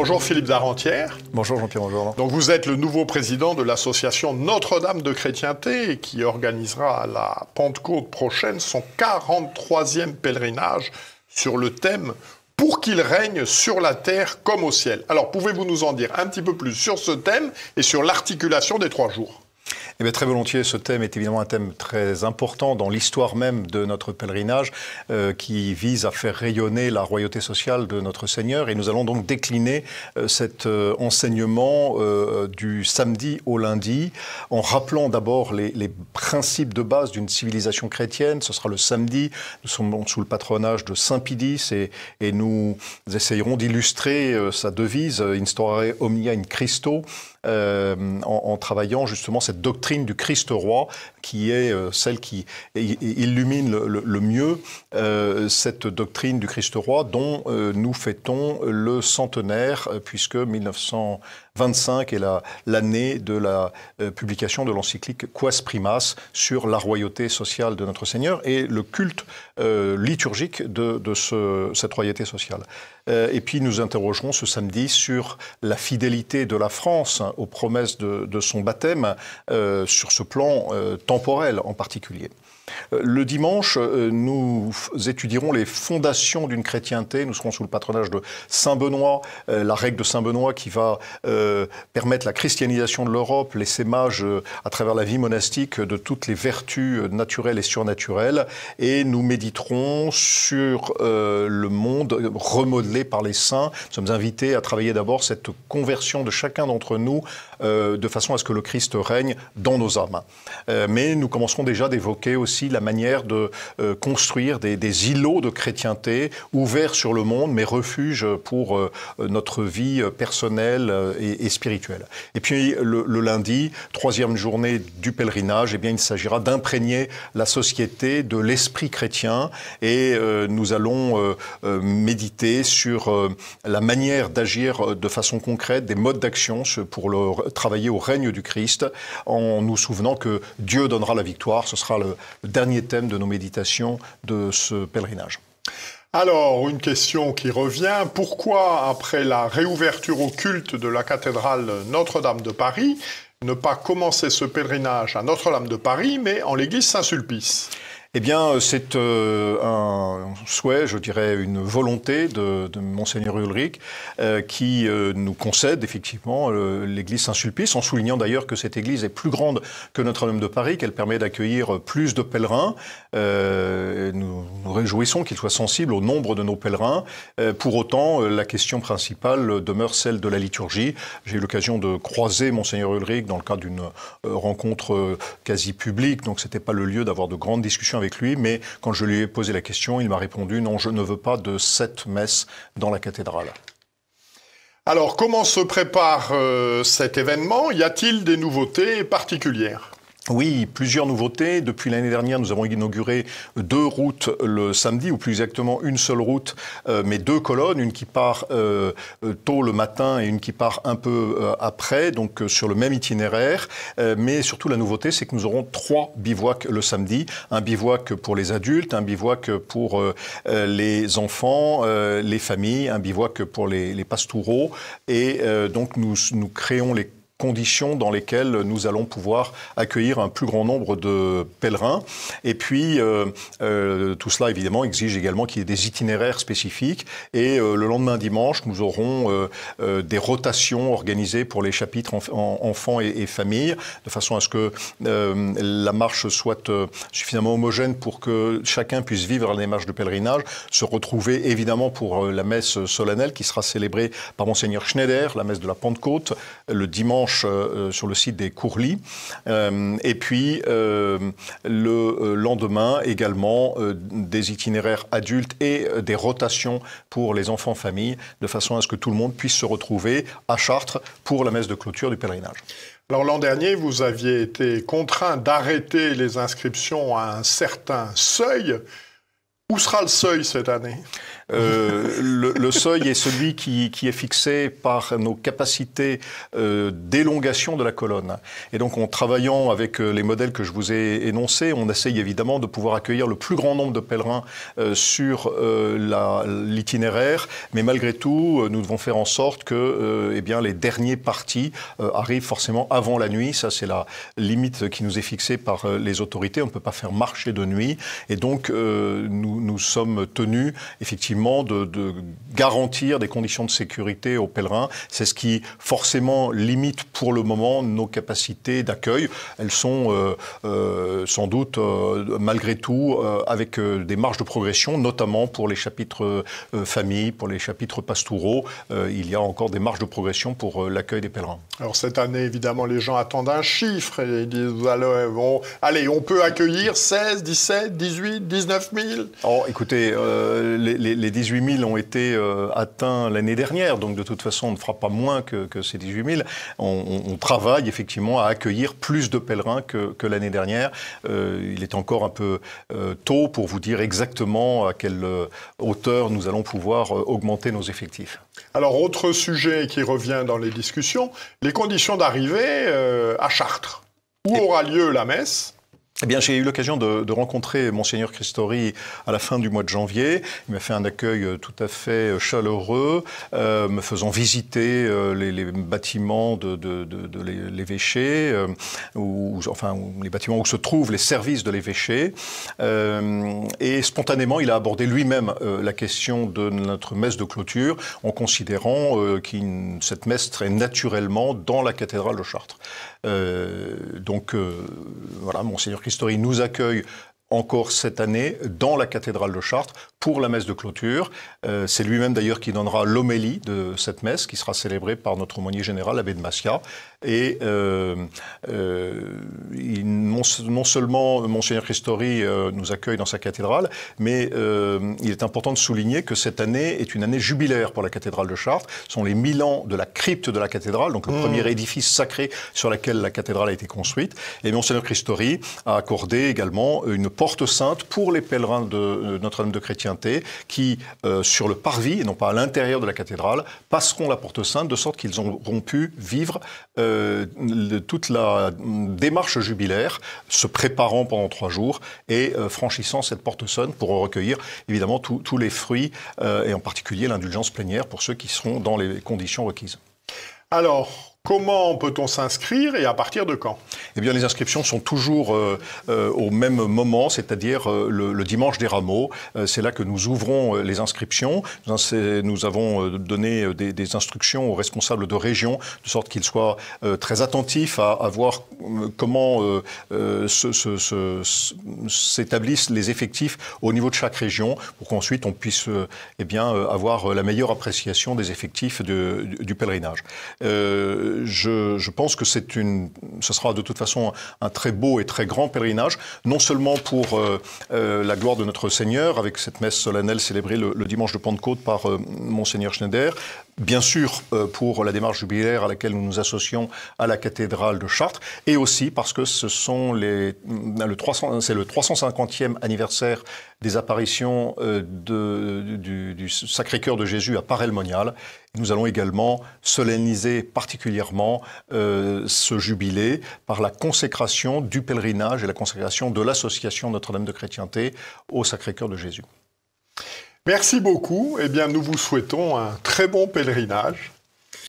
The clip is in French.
Bonjour Philippe Darentière. Bonjour Jean-Pierre Bonjour. Donc vous êtes le nouveau président de l'association Notre-Dame de Chrétienté qui organisera à la Pentecôte prochaine son 43e pèlerinage sur le thème « Pour qu'il règne sur la terre comme au ciel ». Alors pouvez-vous nous en dire un petit peu plus sur ce thème et sur l'articulation des 3 jours ? Eh bien, très volontiers, ce thème est évidemment un thème très important dans l'histoire même de notre pèlerinage qui vise à faire rayonner la royauté sociale de notre Seigneur. Et nous allons donc décliner cet enseignement du samedi au lundi en rappelant d'abord les principes de base d'une civilisation chrétienne. Ce sera le samedi, nous sommes sous le patronage de Saint Pie X et nous essayerons d'illustrer sa devise « Instaurare omnia in Christo ». En travaillant justement cette doctrine du Christ roi qui est celle qui illumine le mieux cette doctrine du Christ roi dont nous fêtons le centenaire puisque 1925 est l'année de la publication de l'encyclique Quas Primas sur la royauté sociale de notre Seigneur et le culte liturgique de cette royauté sociale. Et puis nous interrogerons ce samedi sur la fidélité de la France aux promesses de son baptême sur ce plan temporel en particulier. Le dimanche, nous étudierons les fondations d'une chrétienté. Nous serons sous le patronage de Saint Benoît, la règle de Saint Benoît qui va permettre la christianisation de l'Europe, l'essaimage à travers la vie monastique de toutes les vertus naturelles et surnaturelles. Et nous méditerons sur le monde remodelé par les saints. Nous sommes invités à travailler d'abord cette conversion de chacun d'entre nous de façon à ce que le Christ règne dans nos âmes. Mais nous commencerons déjà d'évoquer aussi la manière de construire des îlots de chrétienté ouverts sur le monde, mais refuge pour notre vie personnelle et spirituelle. Et puis le lundi, 3e journée du pèlerinage, eh bien, il s'agira d'imprégner la société de l'esprit chrétien et nous allons méditer sur la manière d'agir de façon concrète, des modes d'action pour travailler au règne du Christ, en nous souvenant que Dieu donnera la victoire. Ce sera le dernier thème de nos méditations de ce pèlerinage. Alors, une question qui revient. Pourquoi, après la réouverture au culte de la cathédrale Notre-Dame de Paris, ne pas commencer ce pèlerinage à Notre-Dame de Paris, mais en l'église Saint-Sulpice ? Eh bien, c'est un souhait, je dirais, une volonté de Monseigneur Ulrich qui nous concède effectivement l'église Saint-Sulpice, en soulignant d'ailleurs que cette église est plus grande que Notre-Dame de Paris, qu'elle permet d'accueillir plus de pèlerins. Nous nous réjouissons qu'il soit sensible au nombre de nos pèlerins. Pour autant, la question principale demeure celle de la liturgie. J'ai eu l'occasion de croiser Monseigneur Ulrich dans le cadre d'une rencontre quasi publique, donc c'était pas le lieu d'avoir de grandes discussions avec lui, mais quand je lui ai posé la question, il m'a répondu « Non, je ne veux pas de 7 messes dans la cathédrale ». Alors, comment se prépare cet événement ? Y a-t-il des nouveautés particulières ? Oui, plusieurs nouveautés. Depuis l'année dernière, nous avons inauguré 2 routes le samedi, ou plus exactement une seule route, mais 2 colonnes, une qui part tôt le matin et une qui part un peu après, donc sur le même itinéraire. Mais surtout, la nouveauté, c'est que nous aurons 3 bivouacs le samedi. Un bivouac pour les adultes, un bivouac pour les enfants, les familles, un bivouac pour les pastoureaux. Et donc, nous créons les conditions dans lesquelles nous allons pouvoir accueillir un plus grand nombre de pèlerins. Et puis, tout cela, évidemment, exige également qu'il y ait des itinéraires spécifiques. Et le lendemain dimanche, nous aurons des rotations organisées pour les chapitres enfants et familles, de façon à ce que la marche soit suffisamment homogène pour que chacun puisse vivre la démarche de pèlerinage, se retrouver évidemment pour la messe solennelle qui sera célébrée par Monseigneur Schneider, la messe de la Pentecôte, le dimanche sur le site des Courlis. Et puis, le lendemain, également, des itinéraires adultes et des rotations pour les enfants-familles, de façon à ce que tout le monde puisse se retrouver à Chartres pour la messe de clôture du pèlerinage. Alors l'an dernier, vous aviez été contraint d'arrêter les inscriptions à un certain seuil. Où sera le seuil cette année ? Le seuil est celui qui est fixé par nos capacités d'élongation de la colonne. Et donc, en travaillant avec les modèles que je vous ai énoncés, on essaye évidemment de pouvoir accueillir le plus grand nombre de pèlerins sur l'itinéraire, mais malgré tout, nous devons faire en sorte que eh bien, les derniers partis arrivent forcément avant la nuit. Ça, c'est la limite qui nous est fixée par les autorités. On ne peut pas faire marcher de nuit. Et donc, nous sommes tenus, effectivement, de garantir des conditions de sécurité aux pèlerins. C'est ce qui, forcément, limite pour le moment nos capacités d'accueil. Elles sont sans doute, malgré tout, avec des marges de progression, notamment pour les chapitres famille, pour les chapitres pastoraux. Il y a encore des marges de progression pour l'accueil des pèlerins. Alors cette année, évidemment, les gens attendent un chiffre et ils disent allez, on peut accueillir 16, 17, 18, 19 000. Oh, écoutez, les 18 000 ont été atteints l'année dernière, donc de toute façon, on ne fera pas moins que ces 18 000. On travaille effectivement à accueillir plus de pèlerins que l'année dernière. Il est encore un peu tôt pour vous dire exactement à quelle hauteur nous allons pouvoir augmenter nos effectifs. Alors, autre sujet qui revient dans les discussions, les conditions d'arrivée à Chartres. Où aura lieu la messe ? Eh bien, j'ai eu l'occasion de rencontrer Monseigneur Christori à la fin du mois de janvier. Il m'a fait un accueil tout à fait chaleureux, me faisant visiter les bâtiments de l'évêché, enfin les bâtiments où se trouvent les services de l'évêché. Et spontanément, il a abordé lui-même la question de notre messe de clôture, en considérant que cette messe serait naturellement dans la cathédrale de Chartres. Voilà, Monseigneur Christori nous accueille encore cette année dans la cathédrale de Chartres pour la messe de clôture. C'est lui-même d'ailleurs qui donnera l'homélie de cette messe qui sera célébrée par notre aumônier général, l'abbé de Massia. Et non seulement Monseigneur Christori nous accueille dans sa cathédrale, mais il est important de souligner que cette année est une année jubilaire pour la cathédrale de Chartres. Ce sont les 1000 ans de la crypte de la cathédrale, donc le premier édifice sacré sur lequel la cathédrale a été construite. Et Monseigneur Christori a accordé également une porte sainte pour les pèlerins de Notre-Dame de Chrétienté qui, sur le parvis, et non pas à l'intérieur de la cathédrale, passeront la porte sainte de sorte qu'ils auront pu vivre toute la démarche jubilaire, se préparant pendant 3 jours et franchissant cette porte sainte pour recueillir évidemment tous les fruits et en particulier l'indulgence plénière pour ceux qui seront dans les conditions requises. Alors, comment peut-on s'inscrire et à partir de quand ? Eh bien, les inscriptions sont toujours au même moment, c'est-à-dire le dimanche des Rameaux. C'est là que nous ouvrons les inscriptions. Nous avons donné des instructions aux responsables de région, de sorte qu'ils soient très attentifs à voir comment s'établissent les effectifs au niveau de chaque région, pour qu'ensuite on puisse avoir la meilleure appréciation des effectifs du pèlerinage. Je pense que ce sera de toute façon un très beau et très grand pèlerinage, non seulement pour la gloire de notre Seigneur, avec cette messe solennelle célébrée le dimanche de Pentecôte par Monseigneur Schneider, bien sûr pour la démarche jubilaire à laquelle nous nous associons à la cathédrale de Chartres, et aussi parce que c'est le 350e anniversaire des apparitions du Sacré-Cœur de Jésus à Paray-le-Monial. Nous allons également solenniser particulièrement ce jubilé par la consécration du pèlerinage et la consécration de l'association Notre-Dame de Chrétienté au Sacré-Cœur de Jésus. Merci beaucoup. Eh bien, nous vous souhaitons un très bon pèlerinage.